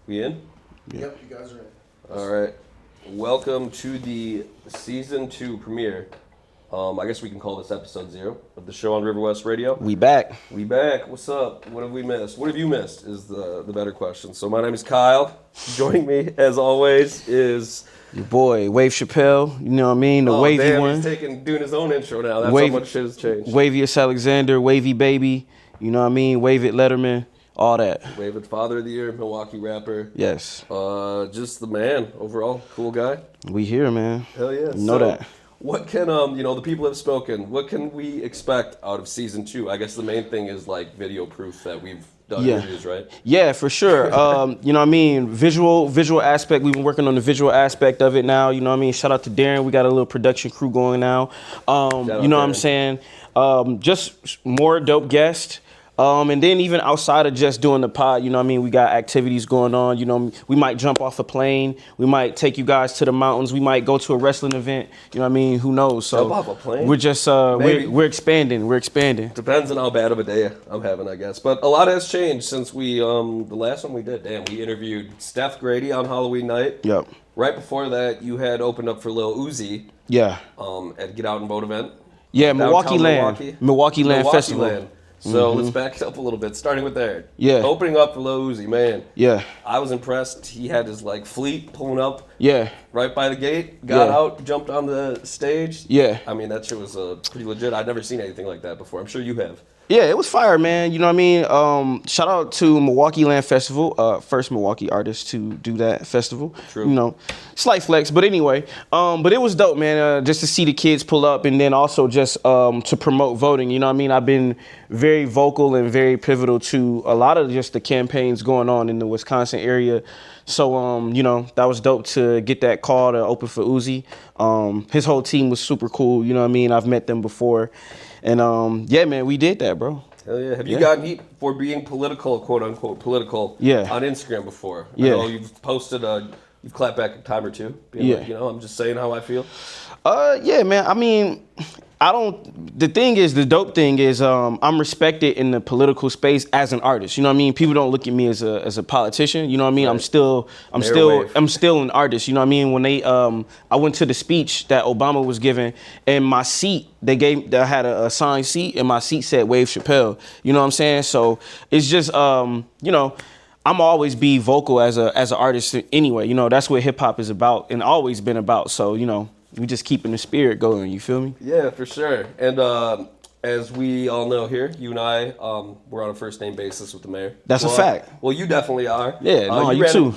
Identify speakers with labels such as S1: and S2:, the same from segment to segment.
S1: We in?
S2: Yeah. Yep, you guys are in.
S1: All right. Welcome to the season 2 premiere. I guess we can call this episode 0 of the show on Riverwest Radio.
S3: We back.
S1: We back. What's up? What have we missed? What have you missed is the better question. So my name is Kyle. Joining me, as always, is...
S3: Your boy, Wave Chappelle, you know what I mean? The wavy
S1: damn,
S3: one.
S1: He's doing his own intro now. That's how much shit has changed.
S3: Waviest Alexander, Wavy Baby, you know what I mean? Wave It Letterman, all that.
S1: Wave It Father of the Year, Milwaukee rapper.
S3: Yes.
S1: Just the man, overall. Cool guy.
S3: We here, man.
S1: Hell yeah.
S3: You know that.
S1: What can, the people have spoken. What can we expect out of season 2? I guess the main thing is like video proof that we've done interviews, right?
S3: Yeah, for sure. You know what I mean? Visual aspect. We've been working on the visual aspect of it now. You know what I mean? Shout out to Darren. We got a little production crew going now. You know what I'm saying? Just more dope guests. And then even outside of just doing the pod, you know what I mean, we got activities going on. You know, we might jump off a plane. We might take you guys to the mountains. We might go to a wrestling event. You know what I mean? Who knows? So
S1: jump off a plane?
S3: We're just, we're expanding. We're expanding.
S1: Depends on how bad of a day I'm having, I guess. But a lot has changed since we, the last one we did. Damn, we interviewed Steph Grady on Halloween night.
S3: Yep.
S1: Right before that, you had opened up for Lil Uzi.
S3: Yeah.
S1: At Get Out and Vote event.
S3: Yeah, Milwaukee Land Festival.
S1: Land. So let's back it up a little bit, starting with there.
S3: Yeah.
S1: Opening up for Lil Uzi, man.
S3: Yeah.
S1: I was impressed. He had his fleet pulling up.
S3: Yeah.
S1: Right by the gate, got out, jumped on the stage.
S3: Yeah.
S1: I mean, that shit was pretty legit. I'd never seen anything like that before. I'm sure you have.
S3: Yeah, it was fire, man. You know what I mean? Shout out to Milwaukee Land Festival, first Milwaukee artist to do that festival.
S1: True.
S3: You know, slight flex, but anyway. But it was dope, man, just to see the kids pull up and then also just to promote voting. You know what I mean? I've been very vocal and very pivotal to a lot of just the campaigns going on in the Wisconsin area. So, you know, that was dope to get that call to open for Uzi. His whole team was super cool. You know what I mean? I've met them before. And yeah, man, we did that, bro.
S1: Hell yeah. Have you gotten heat for being political, quote unquote, political on Instagram before?
S3: Yeah.
S1: I know you've posted, you've clapped back a time or two. Being like, I'm just saying how I feel.
S3: Yeah, man. I mean, the dope thing is I'm respected in the political space as an artist. You know what I mean? People don't look at me as a politician. You know what I mean? Right. I'm still an artist. You know what I mean? When I went to the speech that Obama was giving, and my seat, I had a assigned seat, and my seat said Wave Chappelle. You know what I'm saying? So it's just, you know, I'm always be vocal as an artist anyway. You know, that's what hip hop is about and always been about. So, you know, we just keeping the spirit going, you feel me?
S1: Yeah, for sure. And as we all know here, you and I, we're on a first name basis with the mayor.
S3: That's a fact.
S1: Well, you definitely are.
S3: Yeah, no, you too.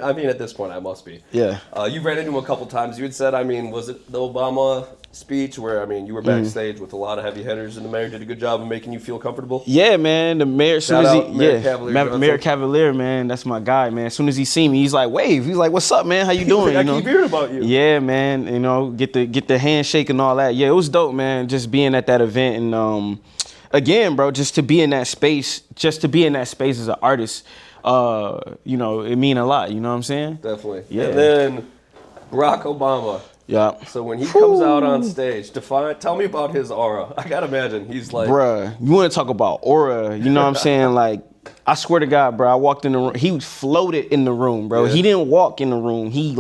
S1: I mean, at this point, I must be.
S3: Yeah.
S1: You ran into him a couple times. You had said, I mean, was it the Obama speech where, I mean, you were backstage with a lot of heavy hitters and the mayor did a good job of making you feel comfortable?
S3: Yeah, man. The mayor, Mayor
S1: Cavalier,
S3: Cavalier, man, that's my guy, man. As soon as he see me, he's like, Wave. He's like, what's up, man? How you doing?
S1: I keep hearing about you.
S3: Yeah, man. You know, get the handshake and all that. Yeah, it was dope, man. Just being at that event and again, bro, just to be in that space as an artist, you know, it mean a lot. You know what I'm saying?
S1: Definitely.
S3: Yeah.
S1: And then Barack Obama.
S3: Yeah.
S1: So when he comes out on stage, tell me about his aura. I gotta imagine he's like,
S3: bruh, you want to talk about aura? You know what I'm saying? Like, I swear to God, bro, I walked in the room. He floated in the room, bro. Yeah. He didn't walk in the room. He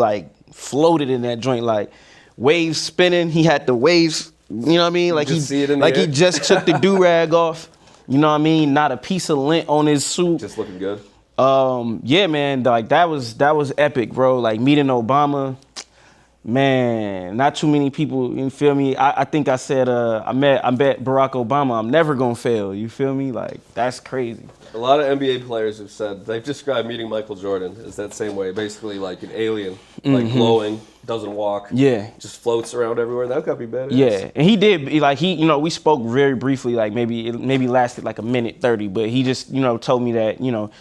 S3: floated in that joint, like waves spinning. He had the waves. You know what I mean? Like he just took the do-rag off. You know what I mean? Not a piece of lint on his suit.
S1: Just looking good.
S3: Yeah, man. Like that was epic, bro. Like meeting Obama. Man, not too many people, you feel me? I think I said I met Barack Obama, I'm never gonna fail, you feel me? Like, that's crazy.
S1: A lot of NBA players have said, they've described meeting Michael Jordan as that same way, basically like an alien, like glowing, doesn't walk, just floats around everywhere. That could be badass.
S3: Yeah, and he did, you know, we spoke very briefly, like maybe lasted like a minute 30, but he just, you know, told me that, you know,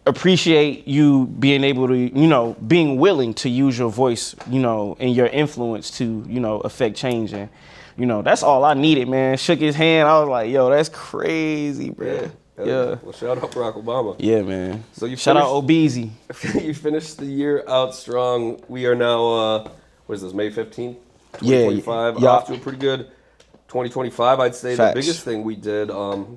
S3: appreciate you being able to, you know, being willing to use your voice, you know, and your influence to, you know, affect change. And, you know, that's all I needed, man. Shook his hand. I was like, yo, that's crazy, bro. Yeah.
S1: Well, shout out Barack Obama.
S3: Yeah, man.
S1: So
S3: shout out Obeezy.
S1: You finished the year out strong. We are now, what is this, May 15th, 2025.
S3: Yeah.
S1: Off to a pretty good 2025, I'd say
S3: Facts.
S1: the biggest thing we did,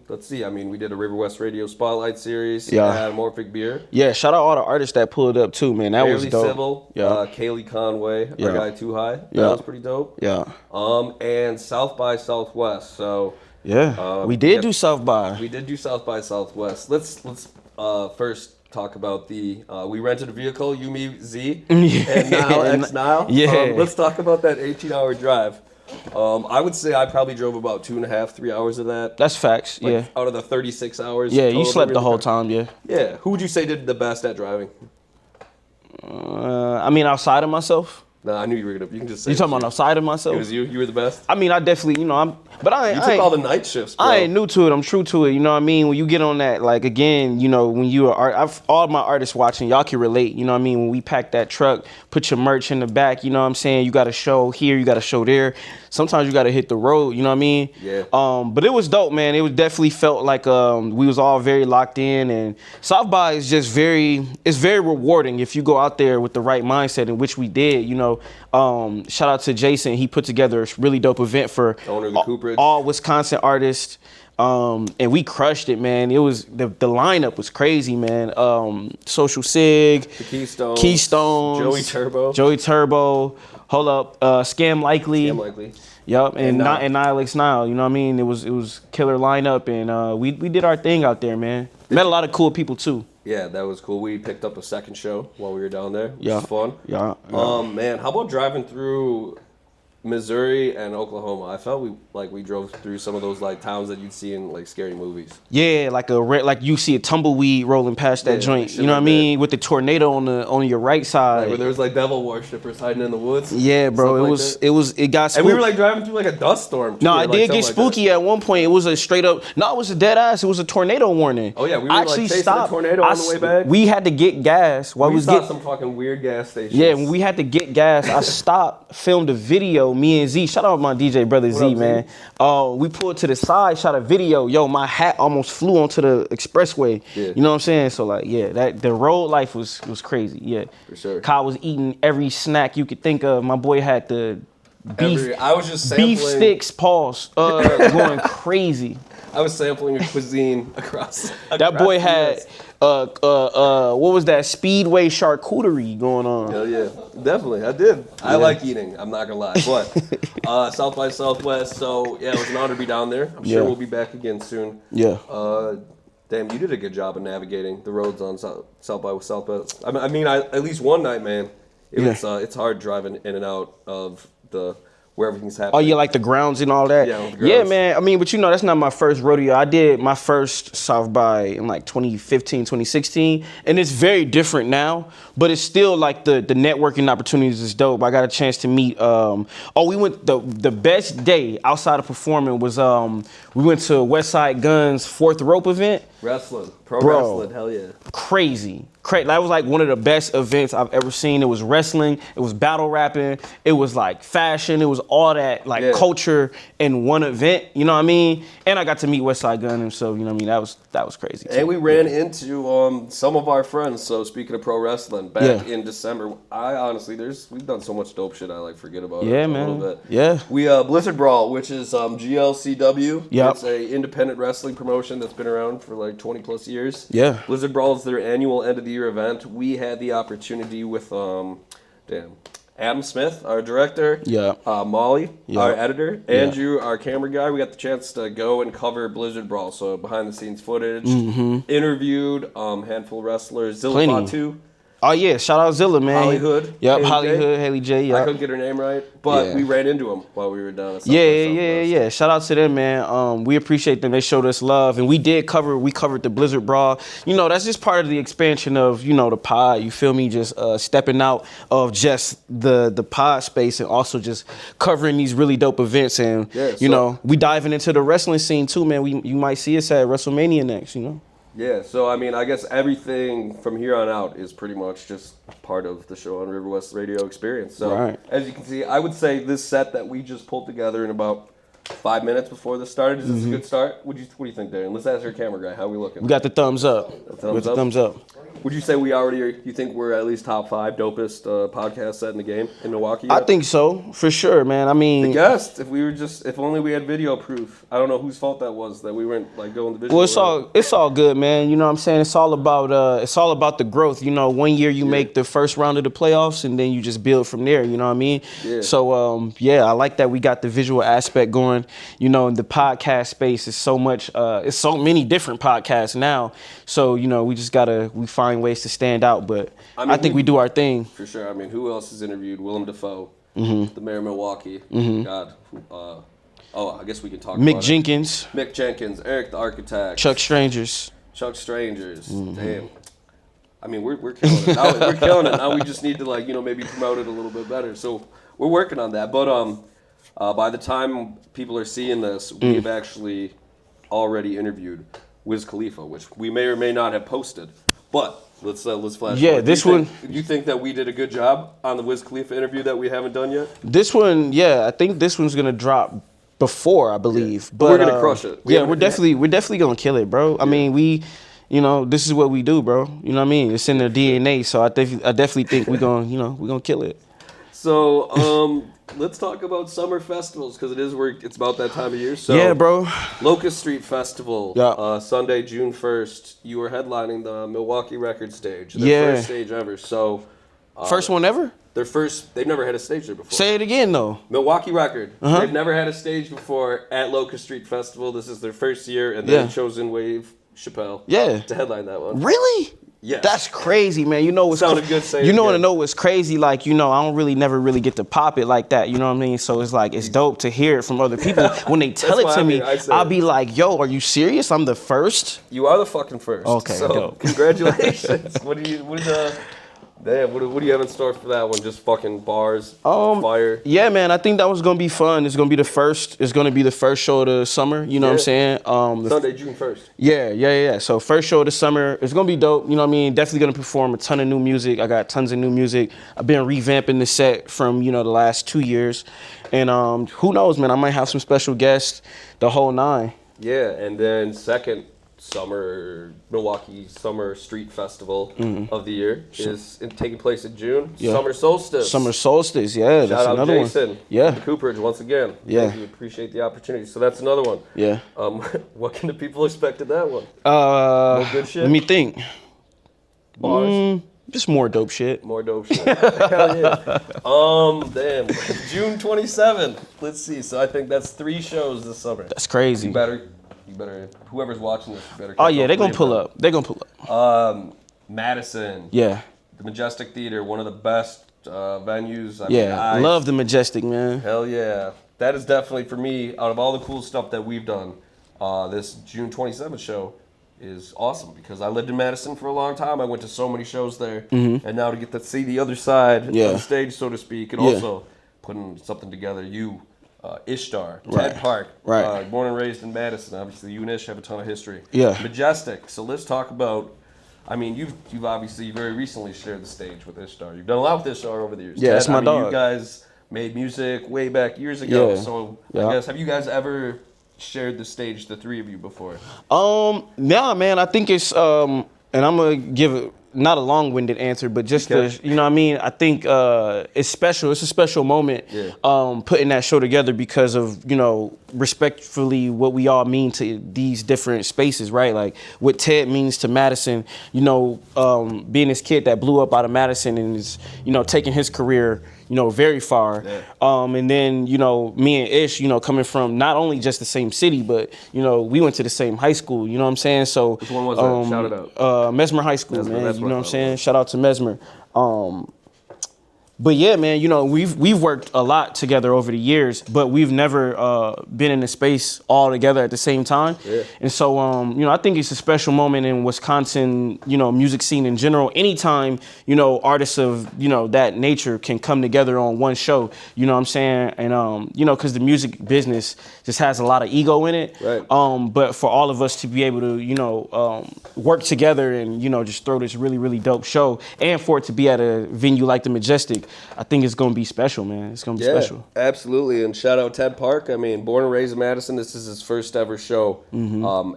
S1: let's see, I mean, we did a Riverwest Radio Spotlight Series,
S3: Yeah.
S1: Morphic Beer.
S3: Yeah, shout out all the artists that pulled up too, man. That was
S1: Fairly
S3: dope.
S1: Civil,
S3: Yeah.
S1: Kaylee Conway,
S3: Yeah.
S1: our guy Too High. That
S3: Yeah.
S1: was pretty dope.
S3: Yeah.
S1: And South by Southwest. So
S3: Yeah. We did do South by.
S1: we did do South by Southwest. Let's first talk about the we rented a vehicle, you, me, Z, and Nile X Nile.
S3: Yeah.
S1: Let's talk about that 18-hour drive. I would say I probably drove about 2.5, 3 hours of that.
S3: That's facts.
S1: Like,
S3: yeah.
S1: Out of the 36 hours.
S3: Yeah,
S1: total
S3: you slept
S1: we
S3: the
S1: really
S3: whole
S1: drove.
S3: time, yeah.
S1: Yeah. Who would you say did the best at driving?
S3: I mean, outside of myself.
S1: No, I knew you were gonna. You can just say
S3: You talking
S1: it
S3: about
S1: was
S3: outside of
S1: you.
S3: myself?
S1: It was you. You were the best.
S3: I mean, I definitely, but I
S1: You took all the night shifts, bro.
S3: I ain't new to it. I'm true to it. You know what I mean? When you get on that, like, again, when you are, all my artists watching, y'all can relate. You know what I mean? When we pack that truck, put your merch in the back, you know what I'm saying? You got to show here, you got to show there. Sometimes you got to hit the road, you know what I mean?
S1: Yeah.
S3: But it was dope, man. It was definitely felt like we was all very locked in, and South by is just it's very rewarding if you go out there with the right mindset, in which we did, shout out to Jason. He put together a really dope event for
S1: Owner of the Cooperage.
S3: all Wisconsin artists. And we crushed it, man. It was the lineup was crazy, man. Social Sig,
S1: The Keystones.
S3: Joey Turbo. Hold up, Scam Likely.
S1: Damn likely.
S3: Yup, and
S1: Nile.
S3: Nile X Nile. You know what I mean? It was killer lineup, and we did our thing out there, man. Met a lot of cool people too.
S1: Yeah, that was cool. We picked up a second show while we were down there, which
S3: Yeah.
S1: was fun.
S3: Yeah.
S1: Man, how about driving through Missouri and Oklahoma? I felt we drove through some of those like towns that you'd see in like scary movies.
S3: Yeah, like you see a tumbleweed rolling past that
S1: Yeah,
S3: joint.
S1: shit
S3: You know what I
S1: like
S3: mean? With the tornado on your right side.
S1: Where there was like devil worshippers hiding in the woods.
S3: Yeah, bro.
S1: Stuff
S3: It
S1: like that.
S3: got spooky.
S1: And we were like driving through like a dust storm. Too,
S3: No,
S1: or,
S3: it
S1: like,
S3: did
S1: something
S3: get
S1: like
S3: spooky at one point. It was a straight up. No, it was a dead ass. It was a tornado warning.
S1: Oh, yeah, we were,
S3: I
S1: like,
S3: actually
S1: chasing a
S3: stopped.
S1: tornado on the way back.
S3: We had to get gas while
S1: that.
S3: we
S1: We
S3: was
S1: saw
S3: getting.
S1: some fucking weird gas stations.
S3: Yeah, when we had to get gas, I stopped, filmed a video. Me and Z, shout out my DJ brother Z,
S1: up, Z?
S3: man. We pulled to the side, shot a video. Yo, my hat almost flew onto the expressway.
S1: Yeah.
S3: You know what I'm saying? So like, yeah, the road life was crazy. Yeah,
S1: For sure.
S3: Kyle was eating every snack you could think of. My boy had the beef.
S1: I was just sampling.
S3: Beef sticks, pause, going crazy.
S1: I was sampling a cuisine across.
S3: That boy
S1: the
S3: had
S1: US.
S3: what was that Speedway charcuterie going on?
S1: Hell yeah, definitely. I did. I like eating. I'm not gonna lie. But South by Southwest. So yeah, it was an honor to be down there. I'm sure
S3: Yeah.
S1: we'll be back again soon.
S3: Yeah.
S1: Damn, you did a good job of navigating the roads on South by Southwest. I mean, at least one night, man. It's hard driving in and out of where everything's happening.
S3: Oh yeah, like the grounds and all that.
S1: Yeah, the
S3: Yeah,
S1: grounds.
S3: man. I mean, but that's not my first rodeo. I did my first South by in like 2015, 2016, and it's very different now. But it's still like the networking opportunities is dope. I got a chance to meet. We went the best day outside of performing was we went to Westside Guns 4th Rope event.
S1: Wrestling, pro
S3: Bro.
S1: wrestling, hell yeah.
S3: Crazy. That was like one of the best events I've ever seen. It was wrestling, it was battle rapping, it was like fashion, it was all that like culture in one event, you know what I mean? And I got to meet Westside Gunn himself, you know what I mean? That was crazy too.
S1: And we ran into some of our friends. So speaking of pro wrestling, back in December, I honestly, we've done so much dope shit. I like forget about it a
S3: man.
S1: little bit.
S3: Yeah.
S1: We Blizzard Brawl, which is GLCW.
S3: Yep.
S1: It's a independent wrestling promotion that's been around for like 20 plus years.
S3: Yeah.
S1: Blizzard Brawl is their annual end of the year event. We had the opportunity with Adam Smith, our director.
S3: Yeah.
S1: Molly,
S3: Yeah.
S1: our editor. Andrew, our camera guy. We got the chance to go and cover Blizzard Brawl. So behind the scenes footage, interviewed, handful of wrestlers, Zilla
S3: Plenty.
S1: Fatu.
S3: Oh yeah, shout out Zilla, man.
S1: Hollywood.
S3: Yep,
S1: Haley
S3: Hollywood,
S1: J.
S3: Haley J.
S1: I
S3: Yep.
S1: couldn't get her name right, but
S3: Yeah.
S1: we ran into him while we were down at South by
S3: Yeah.
S1: Southwest.
S3: Shout out to them, man. We appreciate them. They showed us love, and we covered the Blizzard Brawl. That's just part of the expansion of the pod. You feel me? Just stepping out of just the pod space and also just covering these really dope events. And we diving into the wrestling scene too, man. You might see us at WrestleMania next.
S1: Yeah, so I mean, I guess everything from here on out is pretty much just part of the show on Riverwest Radio Experience. So, as you can see, I would say this set that we just pulled together in about 5 minutes before this started, is this a good start? What do you think, Darren? Let's ask our camera guy. How we looking?
S3: We got the thumbs up.
S1: Thumbs up?
S3: Thumbs up.
S1: Would you say we already are, you think we're at least top 5 dopest podcast set in the game in Milwaukee
S3: I
S1: yet?
S3: think so, for sure, man. I mean,
S1: the guest, if only we had video proof. I don't know whose fault that was that we weren't like going the visual.
S3: Well, it's all good, man. You know what I'm saying? It's all about the growth. You know, one year you make the first round of the playoffs and then you just build from there, you know what I mean?
S1: Yeah.
S3: So I like that we got the visual aspect going. You know, the podcast space is so much it's so many different podcasts now. So, you know, we find ways to stand out, but I think we do our thing.
S1: For sure. I mean, who else has interviewed? Willem Dafoe, the mayor of Milwaukee. God. I guess we can talk about
S3: Mick Jenkins,
S1: Eric the Architect.
S3: Chuck Strangers.
S1: Damn. I mean, we're killing it. We're killing it. Now we just need to maybe promote it a little bit better. So we're working on that. But by the time people are seeing this, we've actually already interviewed Wiz Khalifa, which we may or may not have posted. But let's flash.
S3: Yeah,
S1: forward. Do you think that we did a good job on the Wiz Khalifa interview that we haven't done yet?
S3: This one, I think this one's gonna drop before, I believe.
S1: Yeah.
S3: But
S1: we're gonna crush it.
S3: We're definitely gonna kill it, bro. I mean, this is what we do, bro. You know what I mean? It's in the DNA. So I definitely think we're gonna kill it.
S1: So let's talk about summer festivals because it's about that time of year. So
S3: yeah, bro.
S1: Locust Street Festival, Sunday, June 1st. You were headlining the Milwaukee Record Stage. Their first stage ever. So
S3: first one ever?
S1: They've never had a stage there before.
S3: Say it again, though.
S1: Milwaukee Record. They've never had a stage before at Locust Street Festival. This is their first year, and they chosen Wave Chappelle to headline that one.
S3: Really?
S1: Yes.
S3: That's crazy, man. You know what's
S1: sounded good saying
S3: you know what I know what's crazy? Like, I don't never really get to pop it like that. You know what I mean? So it's like it's dope to hear it from other people. When they tell it to me, I'll be like, yo, are you serious? I'm the first?
S1: You are the fucking first.
S3: Okay,
S1: so
S3: dope.
S1: Congratulations. What do you have in store for that one? Just fucking bars, fire.
S3: Yeah, man. I think that was gonna be fun. It's gonna be the first. It's gonna be the first show of the summer. You know what I'm saying?
S1: Sunday, June 1st.
S3: Yeah. So first show of the summer. It's gonna be dope. You know what I mean? Definitely gonna perform a ton of new music. I got tons of new music. I've been revamping the set from the last 2 years, and who knows, man? I might have some special guests. The whole 9.
S1: Yeah, and then second Milwaukee Summer Street Festival of the year is taking place in June. Yeah. Summer Solstice.
S3: Yeah, that's
S1: Shout
S3: another
S1: out Jason.
S3: one. Yeah.
S1: The Cooperage once again.
S3: Yeah.
S1: Thank you. Appreciate the opportunity. So that's another one.
S3: Yeah.
S1: What can the people expect of that one? No good shit?
S3: Let me think.
S1: Bars?
S3: Just more dope shit.
S1: More dope shit. Hell yeah. Damn. June 27th. Let's see. So I think that's 3 shows this summer.
S3: That's crazy.
S1: You better, whoever's watching this, better.
S3: Oh yeah, they're gonna pull up.
S1: Madison.
S3: Yeah.
S1: The Majestic Theater, one of the best venues.
S3: I love the Majestic, man.
S1: Hell yeah. That is definitely, for me, out of all the cool stuff that we've done, this June 27th show is awesome because I lived in Madison for a long time. I went to so many shows there. And now to get to see the other side of the stage, so to speak, and also putting something together, Ishtar, Ted Park, born and raised in Madison. Obviously, you and Ish have a ton of history.
S3: Yeah.
S1: Majestic. So let's talk about, you've obviously very recently shared the stage with Ishtar. You've done a lot with Ishtar over the years.
S3: Yeah, that's my dog.
S1: You guys made music way back years ago.
S3: Yeah.
S1: So I guess, have you guys ever shared the stage, the 3 of you, before?
S3: Yeah, man. I think it's and I'm gonna give it not a long-winded answer, but just I think it's special. It's a special moment putting that show together because of respectfully what we all mean to these different spaces, right? Like what Ted means to Madison. Being this kid that blew up out of Madison and is taking his career very far. Yeah. And then, me and Ish, coming from not only just the same city, but, we went to the same high school, you know what I'm saying? So,
S1: which one was that? Shout it out.
S3: Mesmer High School, man. You know what I'm saying? Shout out to Mesmer. But yeah, man, we've worked a lot together over the years, but we've never been in a space all together at the same time. Yeah. And so, I think it's a special moment in Wisconsin, music scene in general. Anytime, artists of, that nature can come together on one show, you know what I'm saying? And, because the music business just has a lot of ego in it.
S1: Right.
S3: But for all of us to be able to, work together and, just throw this really, really dope show and for it to be at a venue like the Majestic, I think it's going to be special, man. It's going to be special.
S1: Absolutely. And shout out Ted Park. Born and raised in Madison. This is his first ever show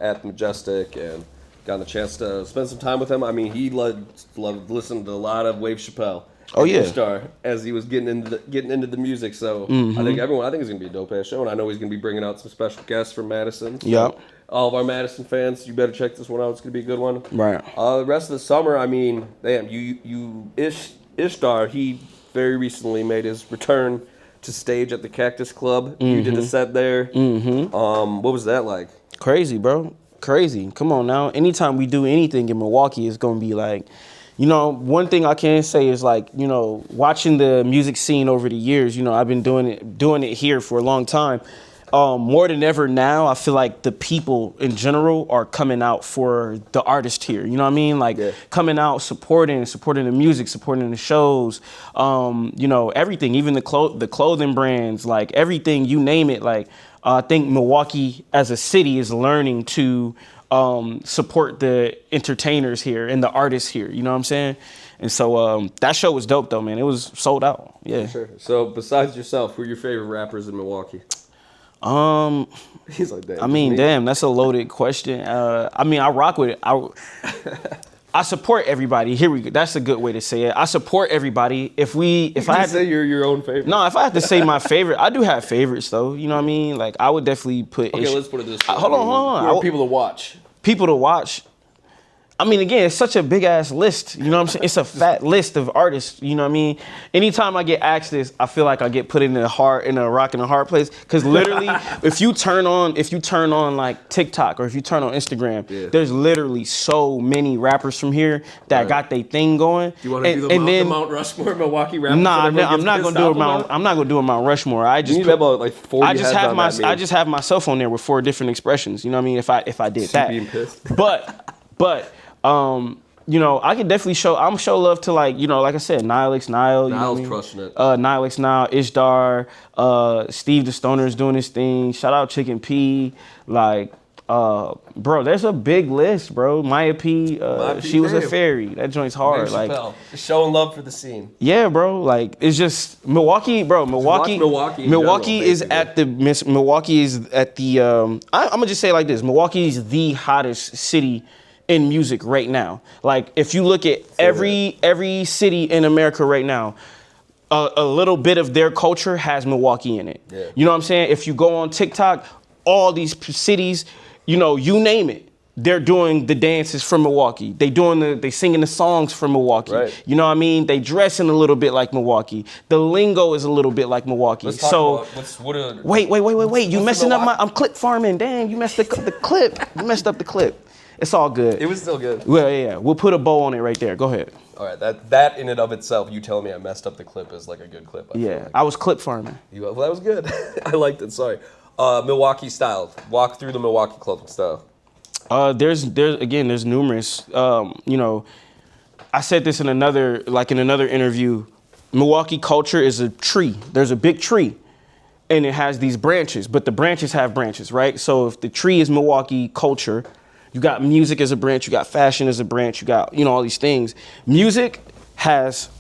S1: at the Majestic. And gotten the chance to spend some time with him. I mean, he loved listening to a lot of Wave Chappelle.
S3: Oh yeah,
S1: Star as he was getting into the music. So I think it's gonna be a dope ass show, and I know he's gonna be bringing out some special guests from Madison. So
S3: yep.
S1: All of our Madison fans, you better check this one out. It's gonna be a good one.
S3: Right.
S1: The rest of the summer, I mean, damn, Ishtar. He very recently made his return to stage at the Cactus Club. You did a set there. What was that like?
S3: Crazy, bro. Crazy. Come on now. Anytime we do anything in Milwaukee, it's gonna be like, you know, one thing I can say is like, you know, watching the music scene over the years, you know, I've been doing it here for a long time. More than ever now, I feel like the people in general are coming out for the artist here. You know what I mean? Like coming out, supporting the music, supporting the shows, you know, everything, even the clothing brands, like everything, you name it. Like I think Milwaukee as a city is learning to support the entertainers here and the artists here. You know what I'm saying? And so that show was dope though, man. It was sold out. Yeah.
S1: For sure. So besides yourself, who are your favorite rappers in Milwaukee?
S3: He's like, damn. I mean, damn, that's a loaded question. I mean, I rock with it. I support everybody. Here we go. That's a good way to say it. I support everybody. If I had to
S1: say you're your own favorite.
S3: No, if I had to say my favorite, I do have favorites though. You know what I mean? Like I would definitely put.
S1: Okay, let's put it this way.
S3: Hold on.
S1: Who are people to watch?
S3: People to watch. I mean, again, it's such a big ass list. You know what I'm saying? It's a fat list of artists. You know what I mean? Anytime I get asked this, I feel like I get put in a rock and a hard place. Because literally, if you turn on like TikTok or if you turn on Instagram, there's literally so many rappers from here that got their thing going.
S1: Do you want to do the Mount Rushmore Milwaukee rappers?
S3: Nah, I'm not gonna do a Mount Rushmore. I just
S1: about like 40
S3: I just have myself on there with 4 different expressions. You know what I mean? If I did that,
S1: being pissed.
S3: But you know, I could definitely show love to, like, you know, like I said, Nilex, Nile. You know what I mean?
S1: Crushing it.
S3: Nilex, Nile, Ishtar, Steve the Stoner is doing his thing. Shout out Chicken P. Like, bro, there's a big list, bro. Maya P. She was a fairy. That joint's hard.
S1: Like, showing love for the scene.
S3: Yeah, bro. Like, it's just Milwaukee, bro. Milwaukee is at the. I'm gonna just say it like this. Milwaukee is the hottest city in music right now. Like if you look at every city in America right now, a little bit of their culture has Milwaukee in it. Yeah. You know what I'm saying? If you go on TikTok, all these cities, you know, you name it, they're doing the dances from Milwaukee. They singing the songs from Milwaukee. Right. You know what I mean? They dressing a little bit like Milwaukee. The lingo is a little bit like Milwaukee.
S1: Let's talk about
S3: wait. You messing up I'm clip farming. Dang, you messed the clip. You messed up the clip. It's all good.
S1: It was still good.
S3: Well, yeah. We'll put a bow on it right there. Go ahead.
S1: All right. That in and of itself, you telling me I messed up the clip is like a good clip.
S3: I was clip farming.
S1: Well, that was good. I liked it. Sorry. Milwaukee style. Walk through the Milwaukee clothing style.
S3: There's numerous. You know, I said this in another interview. Milwaukee culture is a tree. There's a big tree, and it has these branches, but the branches have branches, right? So if the tree is Milwaukee culture, you got music as a branch, you got fashion as a branch, you got, you know, all these things. Music has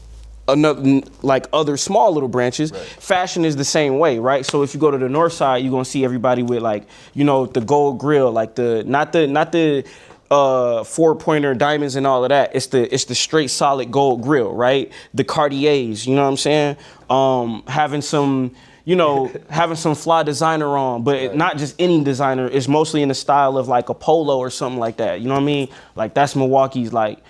S3: another, like other small little branches. Right. Fashion is the same way, right? So if you go to the north side, you're gonna see everybody with, like, you know, the gold grill, like not the 4-pointer diamonds and all of that. It's the straight solid gold grill, right? The Cartiers, you know what I'm saying? Having some fly designer on, but not just any designer. It's mostly in the style of like a polo or something like that. You know what I mean? Like that's Milwaukee's like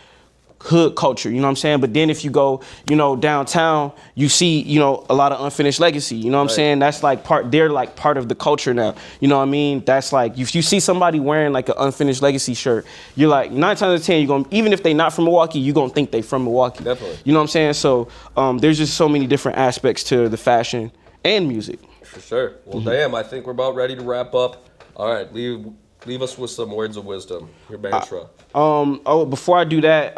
S3: hood culture. You know what I'm saying? But then if you go, you know, downtown, you see, you know, a lot of Unfinished Legacy. You know what I'm saying? That's like they're like part of the culture now. You know what I mean? That's like, if you see somebody wearing like an Unfinished Legacy shirt, you're like 9 times out of 10, you're gonna, even if they not from Milwaukee, you're gonna think they from Milwaukee.
S1: Definitely.
S3: You know what I'm saying? So there's just so many different aspects to the fashion and music.
S1: For sure. Well, damn, I think we're about ready to wrap up. All right, leave us with some words of wisdom. Your mantra.
S3: Before I do that,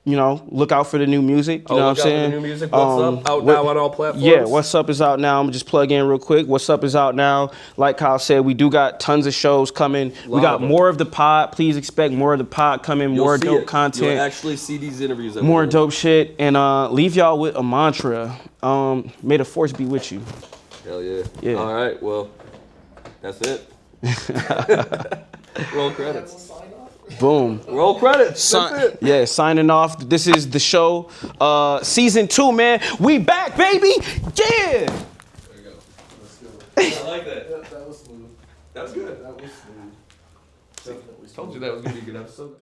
S3: you know, look out for the new music. You know what I'm saying?
S1: For the new music. What's Up? Out now on all platforms?
S3: Yeah, What's Up is out now. I'm gonna just plug in real quick. What's Up is out now. Like Kyle said, we do got tons of shows coming. We got more of the pod. Please expect more of the pod coming. More dope content.
S1: You'll actually see these interviews.
S3: More dope shit. And leave y'all with a mantra. May the force be with you.
S1: Hell yeah. Yeah. All right, well, that's it. Roll credits.
S3: Boom.
S1: Roll credits. That's it.
S3: Yeah, signing off. This is the show. Season 2, man. We back, baby. Yeah.
S2: There you go. Let's go.
S1: I like that.
S2: That was smooth.
S1: That was good.
S2: That was smooth. Definitely smooth.
S1: Told you that was gonna be a good episode.